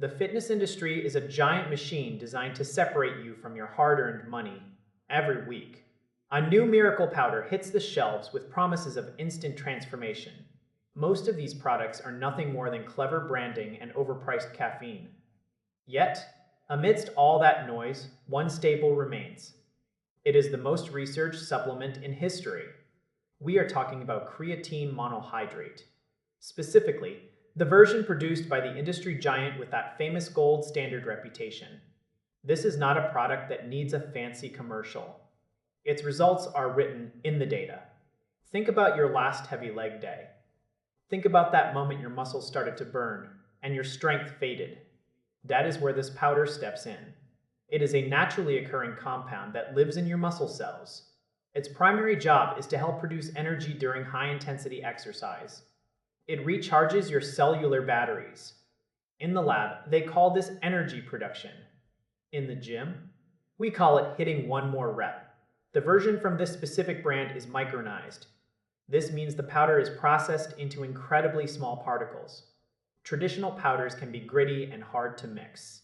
The fitness industry is a giant machine designed to separate you from your hard-earned money every week. A new miracle powder hits the shelves with promises of instant transformation. Most of these products are nothing more than clever branding and overpriced caffeine. Yet, amidst all that noise, one staple remains. It is the most researched supplement in history. We are talking about creatine monohydrate. Specifically, the version produced by the industry giant with that famous gold standard reputation. This is not a product that needs a fancy commercial. Its results are written in the data. Think about your last heavy leg day. Think about that moment your muscles started to burn and your strength faded. That is where this powder steps in. It is a naturally occurring compound that lives in your muscle cells. Its primary job is to help produce energy during high-intensity exercise. It recharges your cellular batteries. In the lab, they call this energy production. In the gym, we call it hitting one more rep. The version from this specific brand is micronized. This means the powder is processed into incredibly small particles. Traditional powders can be gritty and hard to mix.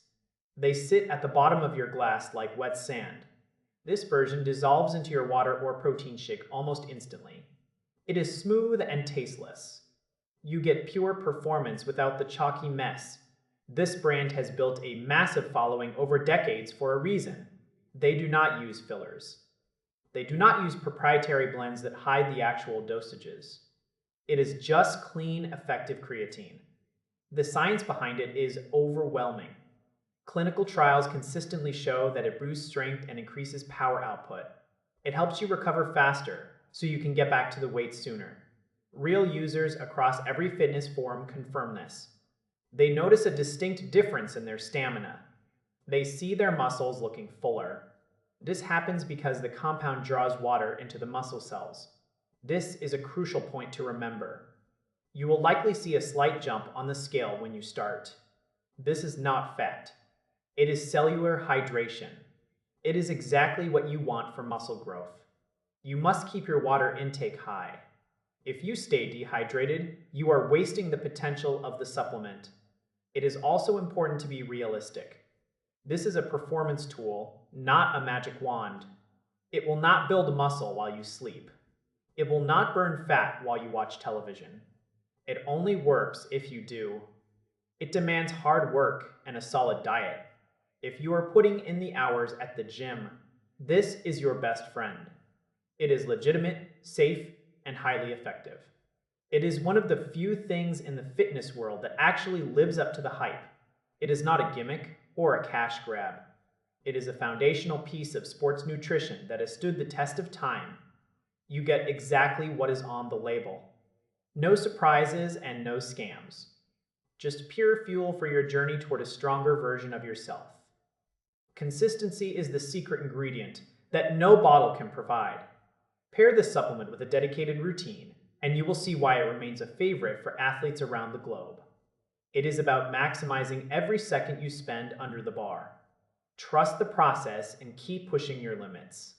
They sit at the bottom of your glass like wet sand. This version dissolves into your water or protein shake almost instantly. It is smooth and tasteless. You get pure performance without the chalky mess. This brand has built a massive following over decades for a reason. They do not use fillers. They do not use proprietary blends that hide the actual dosages. It is just clean, effective creatine. The science behind it is overwhelming. Clinical trials consistently show that it boosts strength and increases power output. It helps you recover faster, so you can get back to the weight sooner. Real users across every fitness forum confirm this. They notice a distinct difference in their stamina. They see their muscles looking fuller. This happens because the compound draws water into the muscle cells. This is a crucial point to remember. You will likely see a slight jump on the scale when you start. This is not fat. It is cellular hydration. It is exactly what you want for muscle growth. You must keep your water intake high. If you stay dehydrated, you are wasting the potential of the supplement. It is also important to be realistic. This is a performance tool, not a magic wand. It will not build muscle while you sleep. It will not burn fat while you watch television. It only works if you do. It demands hard work and a solid diet. If you are putting in the hours at the gym, this is your best friend. It is legitimate, safe, and highly effective. It is one of the few things in the fitness world that actually lives up to the hype. It is not a gimmick or a cash grab. It is a foundational piece of sports nutrition that has stood the test of time. You get exactly what is on the label. No surprises and no scams. Just pure fuel for your journey toward a stronger version of yourself. Consistency is the secret ingredient that no bottle can provide. Pair this supplement with a dedicated routine, and you will see why it remains a favorite for athletes around the globe. It is about maximizing every second you spend under the bar. Trust the process and keep pushing your limits.